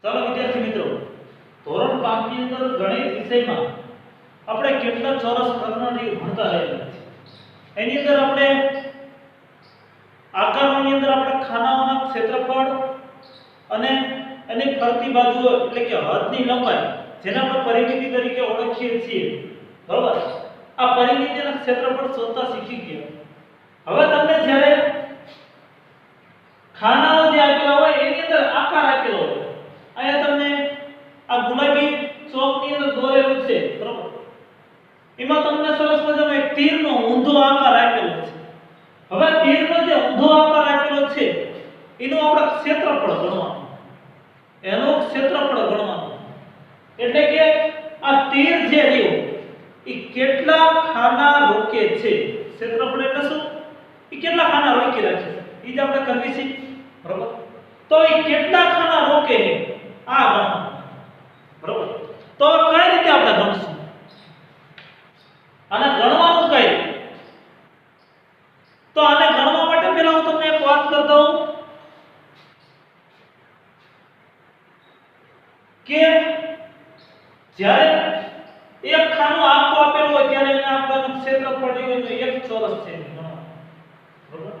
ચાલો વિદ્યાર્થી મિત્રો, ધોરણ 5 ની અંદર ગણિત વિષયમાં આપણે કેટલા ચોરસ પ્રકરણો ભણતા રહેલા છે। એની અંદર આપણે આકારોની અંદર આપણે ખાનાઓના ક્ષેત્રફળ અને એની ફરતી બાજુઓ એટલે કે હદની લંબાઈ જેને આપણે પરિમિતિ તરીકે ઓળખીએ છીએ, બરાબર। આ પરિમિતિના ક્ષેત્રફળ શોધતા શીખી ગયા। હવે તમને જ્યારે ખાનાઓ જે આપેલા હોય એની અંદર આકાર આપેલો હોય, અહીંયા તમને આ ગુલાબી ચોકની અંદર દોરેલું છે, બરાબર। એમાં તમને સરસ મજાનો એક તીરનો ઊંધો આકાર આપેલો છે। હવે તીરનો જે ઊંધો આકાર આપેલો છે એનું આપણે ક્ષેત્રફળ ગણવાનું, એનો ક્ષેત્રફળ ગણવાનું એટલે કે આ તીર જે રહ્યું એ કેટલા ખાના રોકે છે। ક્ષેત્રફળ એટલે શું? એ કેટલા ખાના રોકી રાખે છે એ જ આપણે કરવી છે, બરાબર। તો એ કેટલા ખાના રોકે છે આ ગણવાનું, બરાબર। તો કઈ રીતે આપણે ગણશું આને ગણવાનું કઈ? તો આને ગણવા માટે પહેલા હું તમને એક વાત કરી દઉં કે જ્યારે એક ખાનું આખું આપેલું હોય ત્યારે એને આપવાનું ક્ષેત્રફળ હોય તો એક ચોરસ છે ગણવાનું, બરાબર।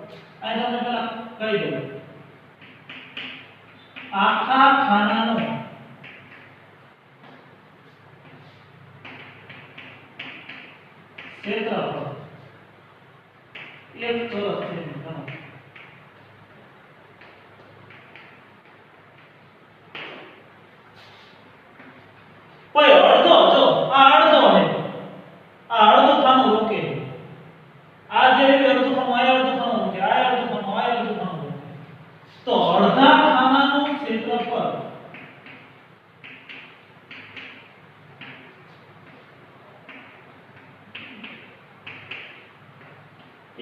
આ તમને પહેલા કહી દઉં, આખા ખાનાનું ક્ષેત્રફળ એક ચોરસ છે ગણો। કોઈ અડધો, જો આ અડધો છે, આ અડધું ખાનું રોકે, આ જે અડધું ખાનું, આ અડધું ખાનું રોકે, આ અડધું ખાનું, આ અડધું ખાનું રોકે, તો અડધા ખાનાનું ક્ષેત્રફળ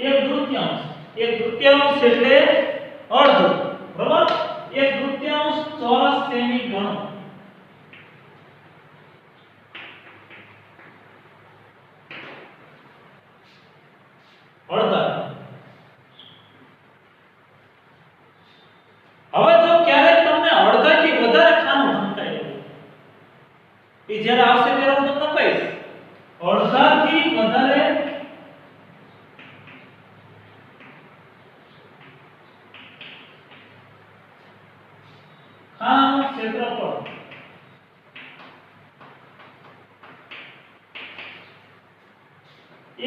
એક તૃતીયાંશ એટલે અડધું, બરાબર। એક તૃતીયાંશ ચોરસ સેમી ગણો। અડધા। હવે જો ક્યારેક તમને અડધાથી વધારે ખાનું ઢંકાય એ જ્યારે આવશે ત્યારે હું તમને કહીશ અડધાથી વધારે ખાનાનું ક્ષેત્રફળ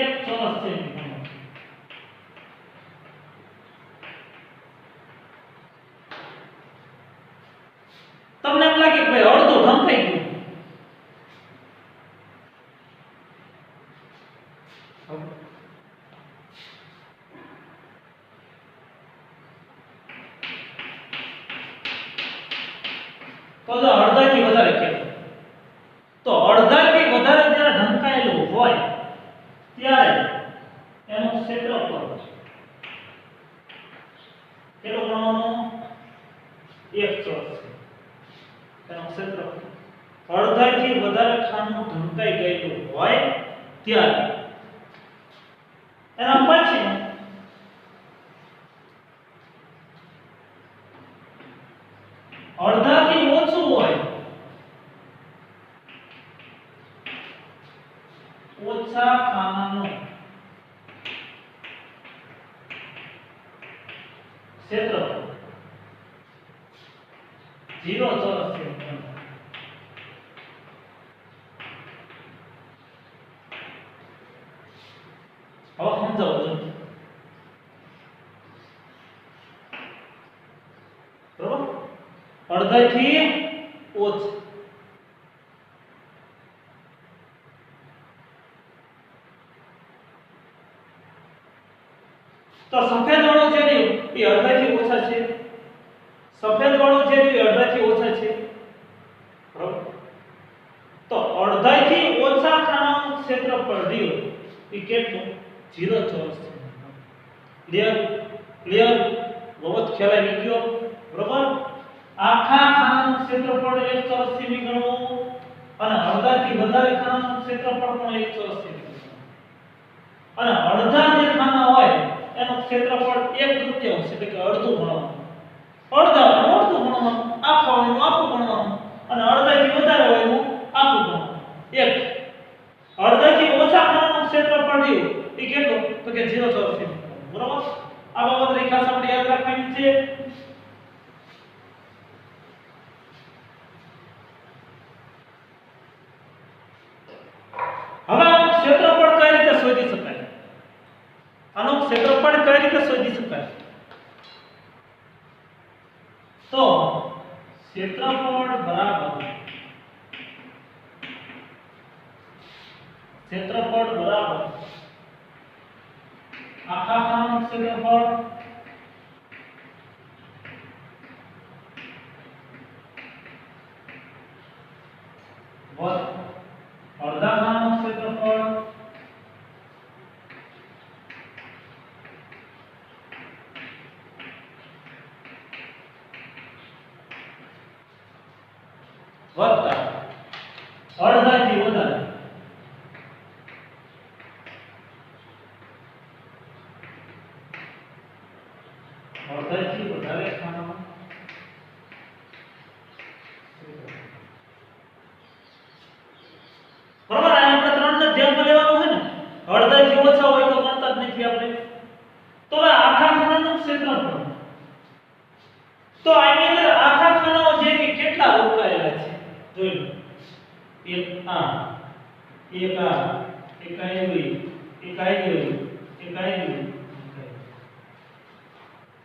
એક ચોરસ સેમી ગણો। તમને એમ લાગે કે ભાઈ અડધું ઢંકાઈ ગયું, તો જો અડધાથી વધારે કહેવાય, તો અડધાથી વધારે જ્યારે ઢંકાયેલું હોય ત્યારે એનું ક્ષેત્રફળ કેટલું ગણવાનું? એક ચોરસ છે એનું ક્ષેત્રફળ। અડધાથી વધારે ખાનું ઢંકાઈ ગયેલું હોય ત્યારે એના પછી અડધાથી ઓછું હોય, ઓછા ખાનાનું ક્ષેત્રફળ 0 ચોરસ સેમી। હવે સમજાવો છો, બરોબર? અડધાથી ઓછું તો સફેદ વાળું છે ને એ અડધાથી ઓછા છે, સફેદ વાળું છે એ અડધાથી ઓછા છે, બરાબર। તો અડધાથી ઓછા ખાનાનું ક્ષેત્રફળ રહ્યું એ કેટલું? 0 ચોરસ સેમી। ક્લિયર? બહુત ખ્યાલ આવી ગયો, બરાબર। આખા ખાનાનું ક્ષેત્રફળ 1 ચોરસ સેમી ગણવું અને અડધાથી વધારે ખાનાનું ક્ષેત્રફળ પણ 1 ચોરસ સેમી ગણવું અને અડધા જે ખાના હોય એનું ક્ષેત્રફળ 1/3 એટલે કે અડધું ગણવાનું। અડધા અડધું ગણવાનું, આખા આખું ગણવાનું, ચોરસ સેમી બરાબર આ બાબત ખાસ આપણે યાદ રાખવાની છે હવે આનું ક્ષેત્રફળ કઈ રીતે શોધી શકાય આનું ક્ષેત્રફળ કઈ રીતે શોધી શકાય તો ક્ષેત્રફળ બરાબર આખા ખાનાનું ક્ષેત્રફળ અડધા ખાનાનું ક્ષેત્રફળ વત્તા અડધાથી વધારે ખાનામાં બરાબર આપણે ત્રણ ને ધ્યાનમાં લેવાનું હોય ને અડધાથી ઓછા હોય તો ગણતા જ નથી આપણે તો હવે આખા ખાનાનું ક્ષેત્રફળ તો આની અંદર આખા ખાનાઓ જે કે કેટલા રોકાયેલા છે જોઈ લો એક આ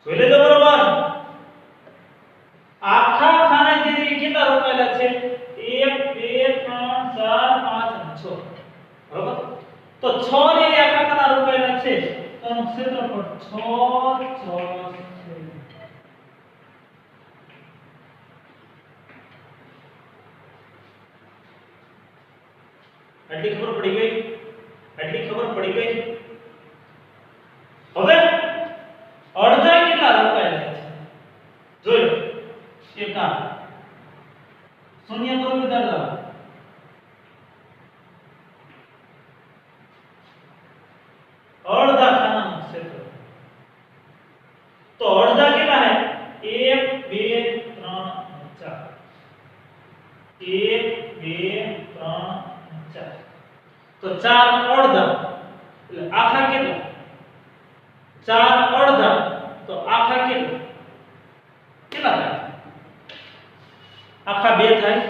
જોઈ લેજો બરોબર આખા ખાના જે કેટલા રોકાયેલા છે 1 2 3 4 5 6 બરોબર તો 6 ને આખા ખાના રોકાયેલા છે તો એનું ક્ષેત્રફળ 6 ચોરસ સેમી એટલી ખબર પડી ગઈ હવે અડધા કેટલા રોકાયેલા છે જોઈ લો એક આ શૂન્ય પર વધારતા અડધા ખાનાનું ક્ષેત્ર તો અડધા કેટલા છે 1 2 3 4 1 2 3 4 તો 4 અડધા એટલે આખા કેટલા 4 અડધા તો આખા કેટલા થાય આખા 2 થાય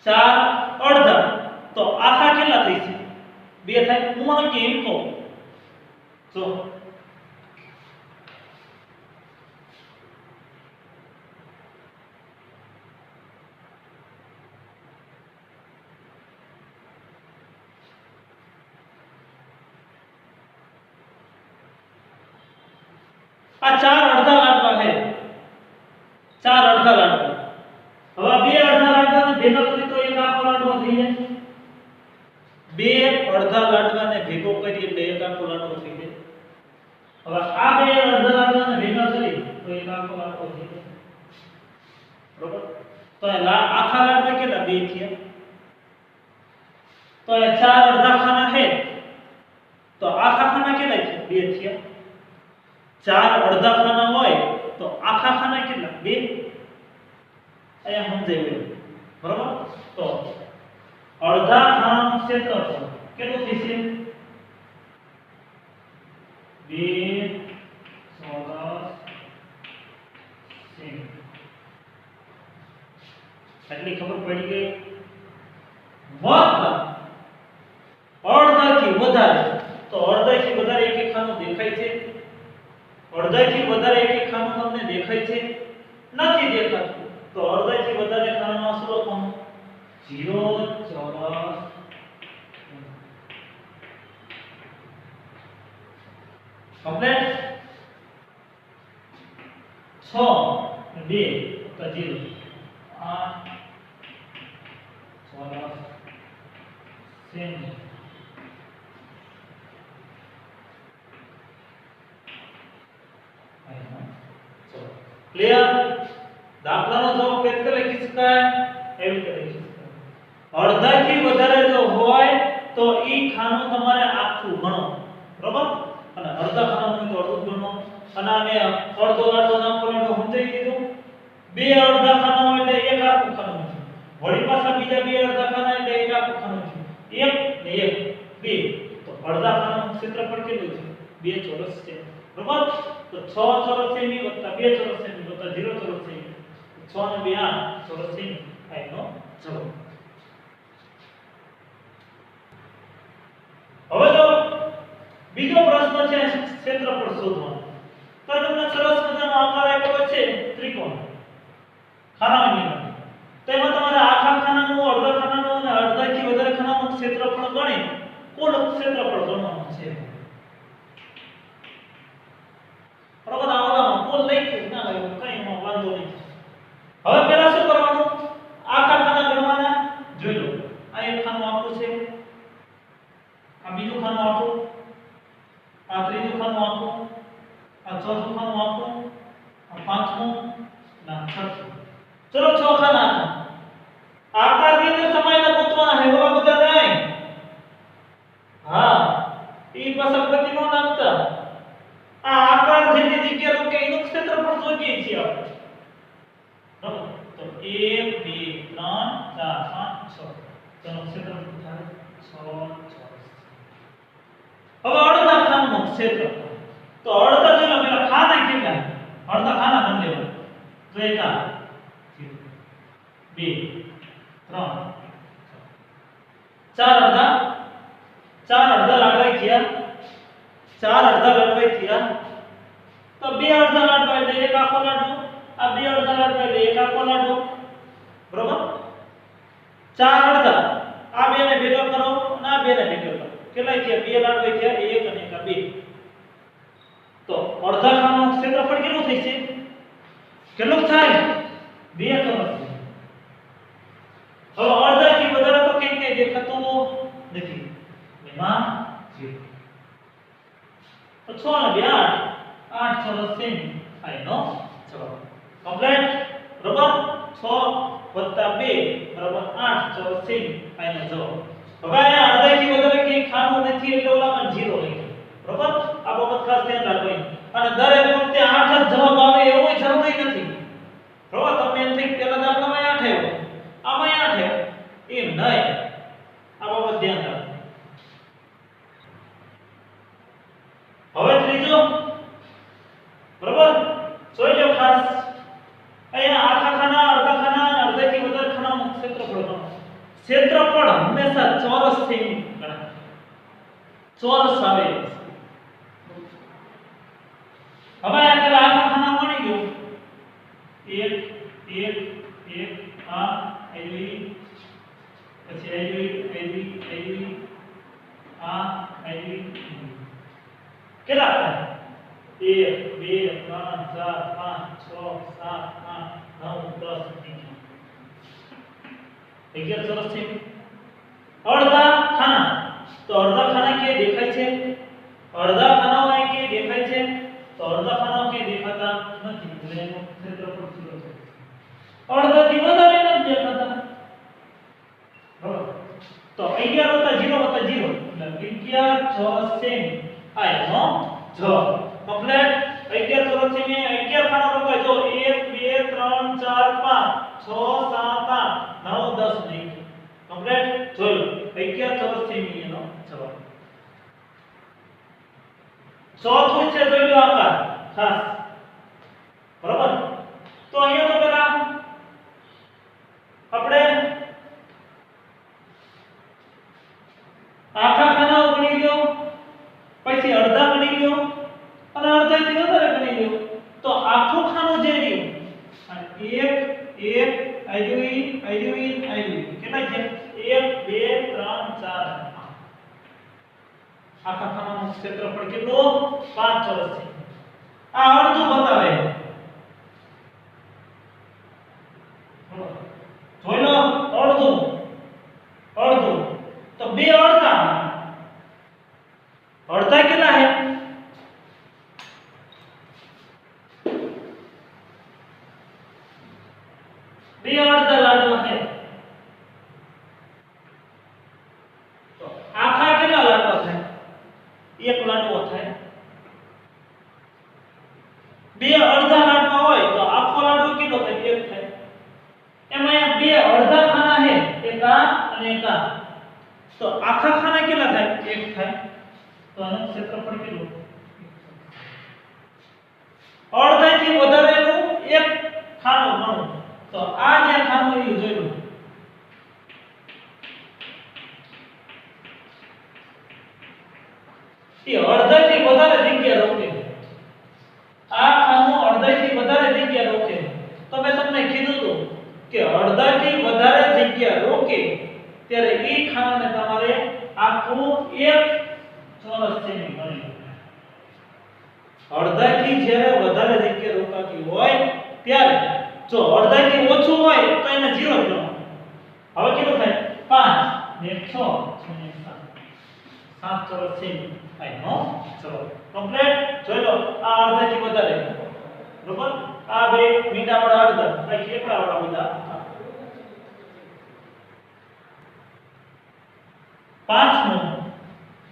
4 અડધા તો આખા કેટલા થઈ છે 2 થાય હું મને કેમ કહું જો આ 4 અડધા લાડવા છે 4 અડધા લાડવા હવે બે અડધા લાડવાને ભેગા કરી તો એક આખો લાડવો થઈ જાય બે અડધા લાડવાને ભેગો કરી એટલે એક આખો લાડવો થઈ જાય હવે આ બે અડધા લાડવાને ભેગા કરી તો એક આખો લાડવો થઈ જાય બરોબર તો આખા લાડવા કેટલા બે થયા તો એ 4 અડધા ખાના છે તો આખા ખાના કેટલા છે બે થયા 4 અડધા ખાના હોય તો આખા ખાના કેટલા બે અહીંયા સમજાયું બરોબર તો અડધા ખાનાનું ક્ષેત્રફળ કેટલું થશે 2 ચોરસ સેમી એટલી ખબર પડી ગઈ વત્તા અડધાથી વધારે તો અડધાથી વધારે એક ખાનું દેખાય છે અડધાથી વધારે એક ખાનું તમને દેખાય છે નથી દેખાતું તો અડધાથી વધારે ખાનામાં શું લખવાનું 0 ચોરસ કમ્પ્લીટ 6 2 તો 0 8 ચોરસ સેમી ક્લિયર દાખલાનો જવાબ કેવી રીતે લખી શકાય એવી રીતે લખી શકાય અડધાથી વધારે જો હોય તો ઈ ખાનું તમારે આખું ગણો બરોબર અને અડધા ખાનાનું તો અડધું ગણો અને આને અડધો લાડવો નાખો એટલે સમજાઈ દીધું બે અડધા ખાના હોય એટલે એક આખું ખાનું છે વળી પાછા બીજા બે અડધા ખાના એટલે એક આખું ખાનું છે એક ને એક બે તો અડધા ખાનાનું ક્ષેત્રફળ કેટલું છે 2 ચોરસ સેમી બરાબર તો 6 ચોરસ સેમી વત્તા 2 ચોરસ સેમી વત્તા 0 ચોરસ સેમી 6 ને 2 8 ચોરસ સેમી આ એનો જવાબ હવે જો બીજો પ્રશ્ન છે ક્ષેત્રફળ શોધવાનો તો તમને સરસ મજાનો આકાર આપ્યો છે ત્રિકોણ ખાનાની તો એમાં તમારે આખા ખાનાનું અડધા ખાનાનું અને અડધાથી વધારે ખાનાનું ક્ષેત્રફળ ગણી કુલ ક્ષેત્રફળ ગણવાનું છે બરાબર આમાં કુલ લખ્યું ના લખ્યું કઈ એમાં વાંધો નહીં હવે પહેલા શું કરવાનું આખા ખાના ગણવાના જોઈ લો આ એક ખાનું આખું છે આ બીજું ખાનું આખું આ ત્રીજું ખાનું આખું આ ચોથું ખાનું આખું આ પાંચમું ના છઠ્ઠું ચલો 6 ખાના આકારની અંદર સમાયેલા ગોતવાના હે એવા બધા નહીં હા ઈ પાછા ગતિ નો નાખતા આ આકાર જેની જગ્યા રોકે એનું ક્ષેત્રફળ શોધીએ છીએ આપણે બરાબર તો 1 2 3 4 5 6 તેનું ક્ષેત્રફળ થાય 6 હવે અડધા ખાનાનું ક્ષેત્રફળ તો અડધા જેટલા પેલા ખાના કેટલા અડધા ખાના ગણ લેવા તો એક આ 2 3 4 અડધા લાડવાઈ થયા 4 અડધા લાડવાઈ થયા તો 2 અડધા લાડવા એટલે એક આખો લાડવો આ 2 અડધા લાડવા એટલે એક આખો લાડવો બરોબર 4 અડધા આ બે ને ભેગા કરો અને આ બે ને ભેગા કરો કેટલા થયા 2 લાડવાઈ થયા 1 અને 1 2 તો અડધા ખાનાનું ક્ષેત્રફળ કેટલું થઈ છે કેટલું થાય 2 ચોરસ હવે અડધાથી વધારે તો કેમ કે દેખાતો નથી એમાં 0 તો 6 અને 2 8 ચોરસ સેમી આ એનો જવાબ કમ્પ્લીટ બરાબર 6 2 બરાબર 8 ચોરસ સેમી આ એનો જવાબ હવે આ અડધાથી વધારે કે ખાનું નથી એટલે ઓલામાં 0 લઈ બરાબર આ બાબત ખાસ ધ્યાન રાખવાની અને દરેક વખતે 8 જ જવાબ આવે એવો જરૂરી નથી બરાબર તમને એમ થાય પેલા દાખલામાં 8 આવ્યો આમાં 8 આવ્યો એમ નહીં આ બાબત ધ્યાન રાખો હવે ત્રીજો બરાબર જોઈ લો ખાસ અહીંયા આખા ખાના અડધા ખાના અને અડધાથી વધારે ખાનાનું ક્ષેત્રફળ ગણો ક્ષેત્રફળ હંમેશા ચોરસ સેમી ગણાય ચોરસ આવે હવે આ પેલા આખા ખાના મળી ગયો 1 1 1 આ આવી પછી આવી આ આવી કેટલા થાય 1 2 3 4 5 6 7 8 9 10 11 ચોરસ છે અડધા ખાના તો અડધા ખાના કે દેખાય છે અડધા ખાનાઓ અહીં કે દેખાય છે તો અડધા ખાનાઓ કે દેખાતા નથી એટલે એનું ક્ષેત્રફળ 0 છે અડધાથી વધારે નથી દેખાતા બરાબર તો 11 + 0 + 0 એટલે 11 ચોરસ સેમી આ એનો જવાબ કમ્પ્લીટ 11 ચોરસ સેમી 11 ખાના રોકાય જો 1 2 3 4 5 6 7 8 9 10 નહીં કમ્પ્લીટ જોઈ લો 11 ચોરસ સેમી એનો જવાબ ચોથું છે જોઈ લો આકાર ખાસ બરાબર તો અહીંયા તો પેલા આપણે આખા ખાના ગણી લ્યો પછી અડધા ગણી લ્યો અને અડધાથી વધારે ગણી લ્યો તો આખું ખાનું જે રહ્યું આઈ કેટલા છે 1 2 3 4 આખા ખાનાનું ક્ષેત્રફળ કેટલું 5 ચોરસ છે આ અડધું બતાવે જોઈ લો અડધું તો બે અડધા કેટલા છે બે અડધા લાડવા છે તો આખા કેટલા લાડવા થાય એક લાડવો થાય બે અડધા લાડવા હોય તો આખો લાડવો કેટલો થાય એક થાય એમાં બે અડધા ખાના છે એક આ અને એક આ તો આખા ખાના કેટલા થાય એક થાય તો આનું ક્ષેત્રફળ કેટલું અડધાથી વધારેનું એક ખાનું ગણો તો આ જે ખાનું એ જોઈ લો એ અડધાથી વધારે જગ્યા રોકે આ ખાનું અડધાથી વધારે જગ્યા રોકે તો મેં તમને કીધું હતું કે અડધાથી વધારે જગ્યા રોકે ત્યારે એ ખાનાને તમારે આખું એક ચોરસ સેમી ગણી અડધાથી જ્યારે વધારે જગ્યા રોકાતી હોય ત્યારે જો અડધાથી ઓછું હોય તો એને 0 ગણો હવે કેટલું થાય 5 ને 6 ને 7 ચોરસ સેમી થાય નો ચલો કમ્પ્લીટ જોઈ લો આ અડધાથી વધારે બરોબર આ બે મીંડા વાળા અડધા આ કેટલા વાળા મીંડા 5 નો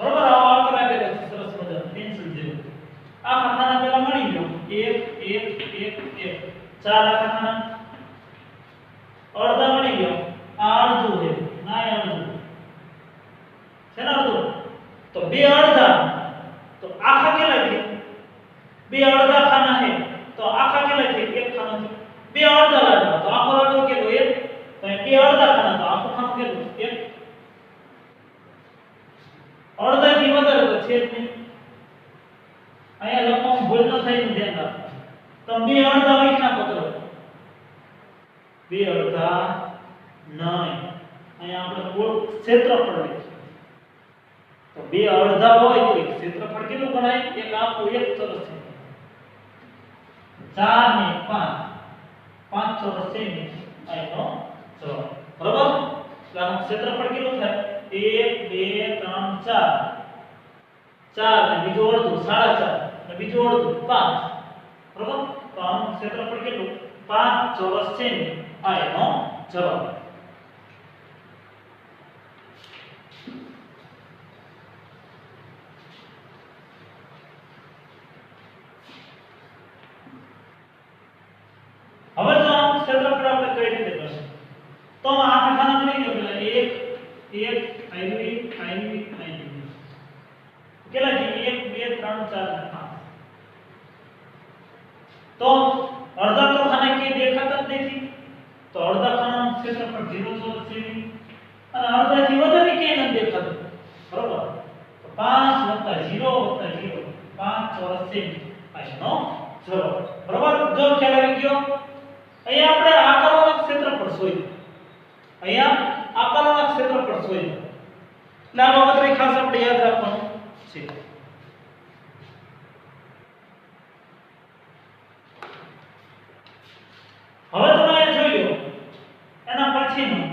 બરોબર આ આકર આપેલો છે સરસ મજાનો પેન્સિલ જેવું આ ખાના પેલા મળી ગયો 1 1 1 1 ચાર આ ખાના અડધા મળી ગયો આ અડધું છે ના અડધું છે ને અડધું તો બે અડધા તો આખા કેટલા છે બે અડધા ખાના છે તો આખા કેટલા છે એક ખાનો છે બે અડધા લાડવા તો આખો લાડવો કેટલો એક તો બે અડધા ખાના તો આખો ખાનો કેટલો એક અડધાથી વધારે તો છે જ નહીં અહીંયા લખવામાં ભૂલ ન થાય એનું ધ્યાન રાખો તો બે અડધા લખી નાખો તો બે અડધા નહીં અહીંયા આપણે કુલ ક્ષેત્રફળ લખીએ તો બે અડધા હોય તો ક્ષેત્રફળ કેટલું ગણાય એક આખું એક ચોરસ છે 4 ને 5 ચોરસ છે ને આનો જવાબ બરાબર એટલે આનું ક્ષેત્રફળ કેટલું થાય 1 2 3 4 4 ને બીજું અડધું 4.5 ને બીજું અડધું 5 બરાબર તો આનું ક્ષેત્રફળ કેટલું 5 ચોરસ છે ને આનો જવાબ હવે જો આ ક્ષેત્રફળ આપણે કઈ રીતે કરશું તો આ ખાના મળી ગયો પેલા 1 1 આઈવી કેટલા છે 1 2 3 4 5 તો અડધા તો ખાના કે દેખાતા જ નથી તો અડધા ખાનાનું ક્ષેત્રફળ 0 ચોરસ સેમી અને અડધાથી વધારે કે ન દેખાતું બરોબર તો 5 + 0 + 0 5 ચોરસ સેમી આનો જવાબ બરોબર જો ખ્યાલ આવી ગયો અહીંયા આપણે આકારોના ક્ષેત્રફળ શોધ્યું અહીંયા આકારોના ક્ષેત્રફળ શોધ્યું એટલે આ બાબત ખાસ આપણે યાદ રાખવાનું છે હવે તમે અહીંયા જોઈ લો એના પછીનું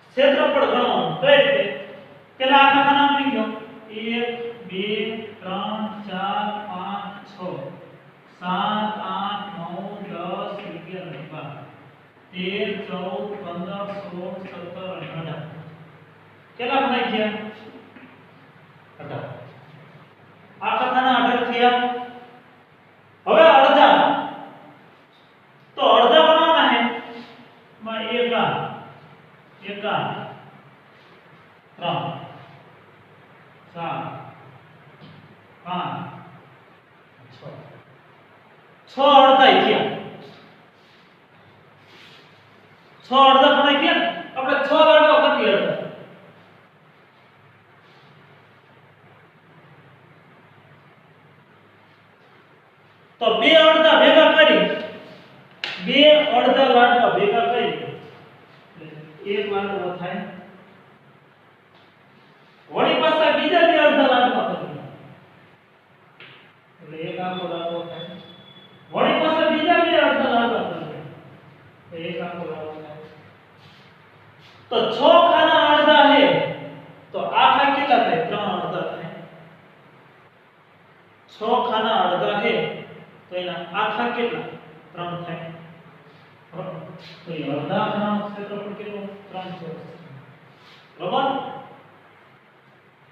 ક્ષેત્રફળ ગણવાનું કઈ રીતે પેલા આખા ખાના મળી ગયો 1 2 3 4 5 6 7 8 9 10 11 12 13 14 15 16 17 18 કેટલા થાય છે 18 આ ખાના 18 થયા હવે અડધા તો અડધા બનાવવાના છે માં એકા 3 4 5 6 અડધા થયા 6 અડધા ખાના થયા આપણે 6 લાડવા કરી અડધા તો બે અડધા ભેગા કરી બે અડધા લાડવા ભેગા કરી એક લાડવો થાય વળી પાછા બીજા બે અડધા લાડવા કરી એટલે એક આખો લાડવો થાય વળી પાછા બીજા બે અડધા લાડવા કરી એક આખો લાડવો થાય તો 6 ખાના અડધા હે તો આખા કેટલા થાય 3 અડધા થાય 6 ખાના અડધા હે તો એના આખા કેટલા 3 થાય તો એ અડધા ખાનાનું ક્ષેત્રફળ કેટલું 3 ચોરસ બરાબર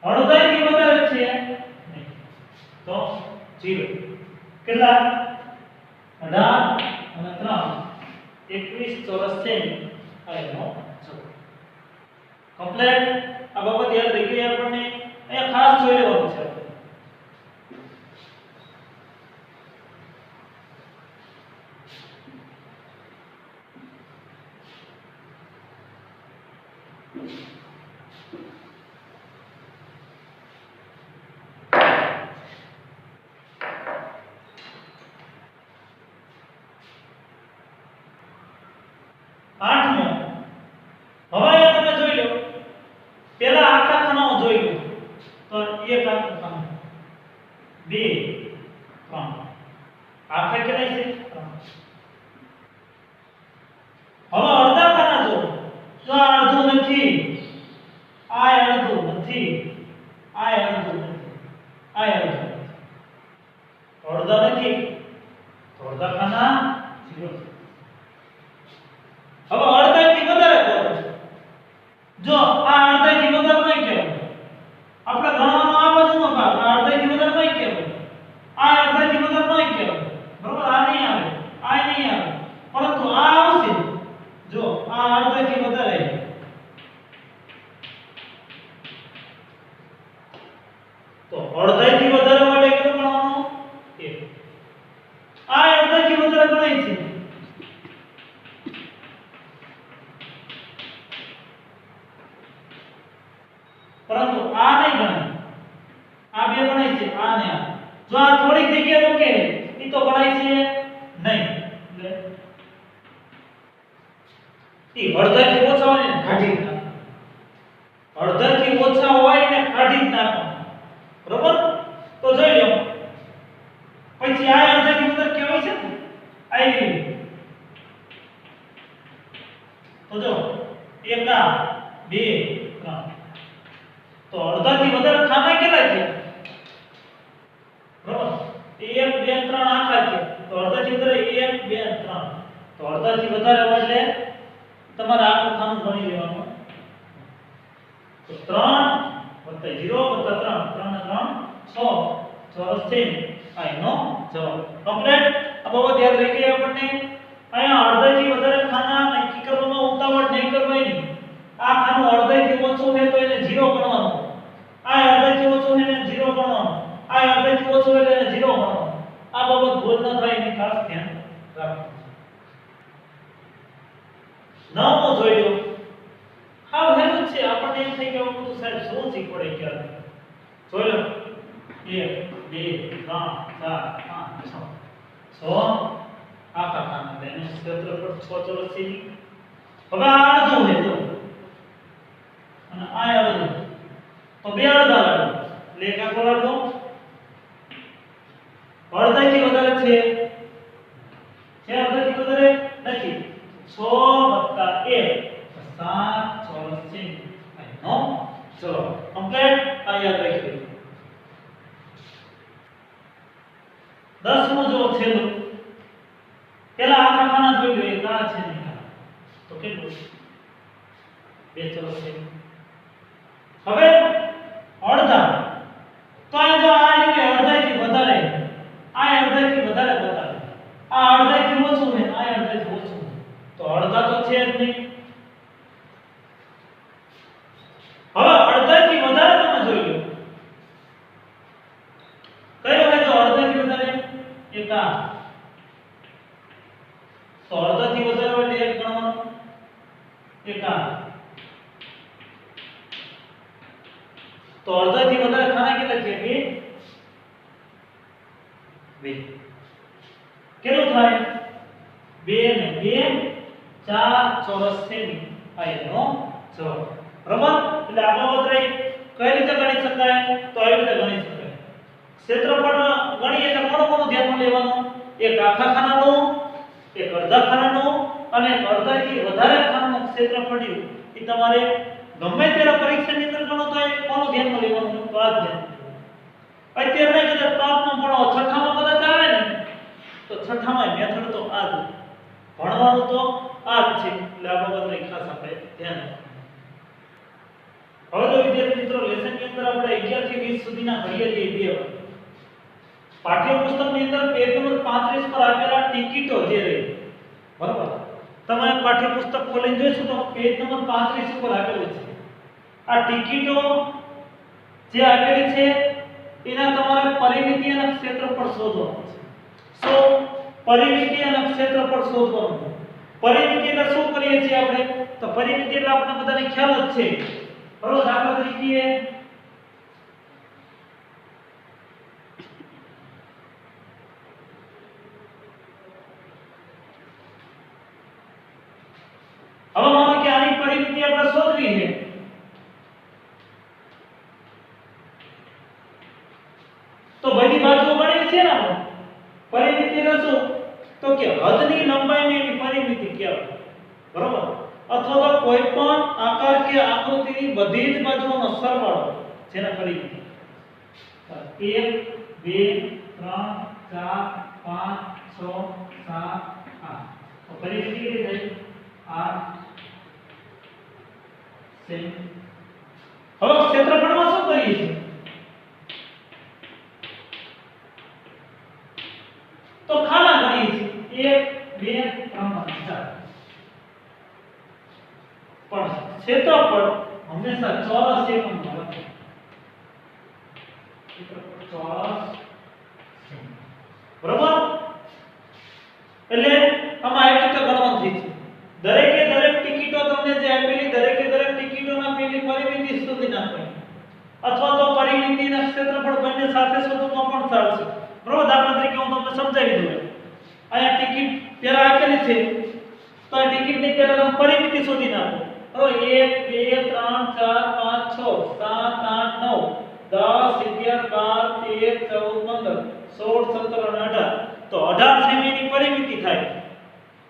અડધાથી વધારે છે નહીં તો 0 કેટલા 18 અને 3 21 ચોરસ સેમી આનો જવાબ કમ્પ્લીટ આ બાબત યાદ રહી ગઈ આપણને અહીંયા ખાસ જોઈ લેવાનું છે આઠમો. હવે અહીંયા તમે જોઈ લો, પહેલા આખા ખાનાઓ જોઈ લો. તો એક આખું ખાનું, બે, ત્રણ. આખા કેટલા છે? ત્રણ. હવે અડધા ખાના જો. તો આ અડધું નથી, આ અડધું નથી, આ અડધું નથી, આ અડધું નથી. અડધા નથી, તો અડધા ખાના 0. હવે અડધાથી વધારે કરો. જો આ અડધાથી વધારે નહીં કહેવાય. આપણે ગણવાનો આ બાજુનો ભાગ, આ અડધાથી વધારે નહીં કહેવાય. આ અડધાથી વધારે નહીં કહેવાય. બરોબર? આ નહીં આવે, આ નહીં આવે. પરંતુ આ આવશે. જો આ અડધાથી વધારે. તો અડધાથી વધારે માટે કેટલું ગણવાનું? 1. આ અડધાથી વધારે ગણાય છે. પરંતુ આ નહીં ગણાય. આ બે ગણાય છે, આ ને આ. જો આ થોડીક જગ્યા રોકે ઈ તો ગણાય છે નહીં. એટલે ઈ અડધાથી ઓછા હોય ને કાઢી નાખો. અડધાથી ઓછા હોય ને કાઢી નાખો. બરોબર? તો જોઈ લો. પછી આ અડધાથી વધારે કેવાય છે ને? આવી. તો જો 1 આ 2 3. તો અડધાથી વધારે ખાના કેટલા છે? બરોબર? 1 2 3 આખા છે. તો અડધાથી વધારે 1 2 3. તો અડધાથી વધારે હોય એટલે તમારે આખું ખાનું ગણી લેવાનું. તો 3 + 0 + 3 3 ને 3 6 ચોરસ છે. આ એનો જવાબ. કમ્પ્લીટ. આ બાબત યાદ રાખી આપણને. અહીંયા અડધાથી વધારે ખાના નક્કી કરવામાં ઉતાવળ નહીં કરવાની. આ ખાનું અડધાથી ઓછું છે તો એને 0 ગણવાનું. આ અડધાથી ઓછું છે એને 0 ગણવાનું. આ અડધાથી ઓછું એટલે એને 0 ગણવાનું. આ બાબત ભૂલ ન થાય એની ખાસ ધ્યાન રાખવું. નવમો જોઈ લો. હા હેલું છે. આપણને એમ થઈ ગયું બધું સાહેબ શું શીખવાડે ક્યારે. જોઈ લો. 1 2 3 4 5 6 6 આખા ખાના. એનું ક્ષેત્રફળ 6 ચોરસ છે. હવે આ અડધું છે જો, અને આ અડધું. તો બે અડધા લાડો એટલે એક આખો લાડો. અડધાથી વધારે છે? અડધાથી વધારે નથી. 6 + 1 7 ચોરસ છે. નો ચલો કમ્પ્લીટ. આ યાદ રાખી લો. 10મો જો છેલ્લો. પેલા આખા ખાના જોઈ લો. એક આ છે ને તો કેટલું? 2 ચોરસ છે. હવે અડધા. તો આ જો આ રીતે અડધાથી વધારે, આ અડધાથી વધારે બતાવે. આ અડધાથી ઓછું ને આ અડધાથી ઓછું. તો અડધા તો છે જ નહીં. હવે અડધાથી વધારે તમે જોઈ લો. કયો હોય તો અડધાથી વધારે? એક આ. તો અડધાથી વધારે એટલે એક ગણવાનું. એક આ. તો અડધાથી વધારે ખાના કેટલા છે? 2. કેટલું થાય? 2 ને 2 4 ચોરસ સેમી. આ એનો જવાબ. બરાબર? એટલે આ બાબત રહી. કઈ રીતે ગણી શકાય? તો આવી રીતે ગણી શકાય. ક્ષેત્રફળ ગણી એટલે કોનું ધ્યાનમાં લેવાનું? એક આખા ખાનાનું, એક અડધા ખાનાનું અને એક અડધાથી વધારે ખાનાનું ક્ષેત્રફળ એ તમારે ગમે ત્યારે પરીક્ષાની અંદર ગણો તો એ કોનું ધ્યાનમાં લેવાનું? તો આ ધ્યાન. અત્યારે નહીં કદાચ પાંચમાં ભણો, છઠ્ઠામાં કદાચ આવે ને તો છઠ્ઠામાં મેથડ તો આ જ. ભણવાનું તો આ જ છે. એટલે આ બાબતને ખાસ આપણે ધ્યાન રાખવું. હવે તો વિદ્યાર્થી મિત્રો લેસનની અંદર આપણે 11 થી 20 સુધીના ભણીએ છીએ બે વાર. પાઠ્યપુસ્તકની અંદર પેજ નંબર 35 પર આપેલા ટિકિટો જે રહી. બરાબર? તમે પાઠ્યપુસ્તક ખોલીને જોઈશું તો પેજ નંબર 35 ઉપર આપેલું છે. આ ટિકિટો જે આપેલી છે એના તમારે પરિમિતિ અને ક્ષેત્રફળ શોધવાનું છે. સો પરિમિતિ અને ક્ષેત્રફળ શોધવાનું. પરિમિતિ એટલે શું કરીએ છીએ આપણે? તો પરિમિતિ એટલે આપણને બધાને ખ્યાલ જ છે. બરોબર? દાખલા તરીકે આપણે શોધવી છે. તો બધી બાજુઓ ગણવી છે ને આપણે. પરિમિતિ એટલે શું? તો કે હદની લંબાઈને એની પરિમિતિ કહેવાય. બરોબર? અથવા તો કોઈ પણ આકાર કે આકૃતિની બધી જ બાજુઓનો સરવાળો જેને પરિમિતિ. 1 2 3 4 5 6 7 8. તો પરિમિતિ કેટલી થઈ? 8 સેમી. હવે ક્ષેત્રફળમાં શું કરીએ છીએ? તો ખાના ગણીએ છીએ. 1 2 3 4. પણ ક્ષેત્રફળ હંમેશા ચોરસ એકમમાં લખો. ક્ષેત્રફળ ચોરસ સેમી. બરોબર? એટલે આમાં આવી રીતે ગણવાનું થઈ છે. દરેકે દરેક ટિકિટો તમને જે આપેલી દરેકે દરેક ટિકિટોના પેલી પરિમિતિ શોધી નાખવાની. અથવા તો પરિમિતિ અને ક્ષેત્રફળ બંને સાથે શોધો તો પણ ચાલશે. બરોબર? દાખલા તરીકે હું તમને સમજાવી દઉં. અહીંયા ટિકિટ પેલા આપેલી છે તો આ ટિકિટની પહેલા તમે પરિમિતિ શોધી નાખો. બરોબર? 1 2 3 4 5 6 7 8 9 10 11 12 13 14 15 16 17 અને 18. તો 18 સેમીની પરિમિતિ થાય.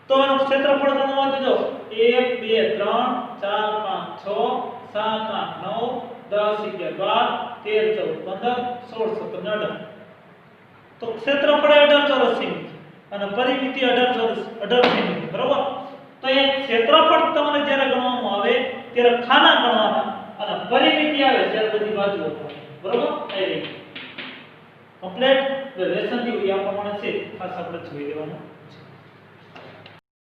તો એનું ક્ષેત્રફળ ગણવા દેજો. 1 2 3 4 5 6 7 8 9 10 11 12 13 14 15 16 17 18. તો ક્ષેત્રફળ 18 ચોરસ સેમી અને પરિમિતિ 18 સેમી. બરોબર? તો એ ક્ષેત્રફળ તમને જ્યારે ગણવામાં આવે ત્યારે ખાના ગણવાના અને પરિમિતિ આવે ત્યારે બધી બાજુઓ. બરોબર? એ રીતે કમ્પ્લીટ લેસન ની આ પ્રમાણે છે. ખાસ આપણે જોઈ લેવાનું.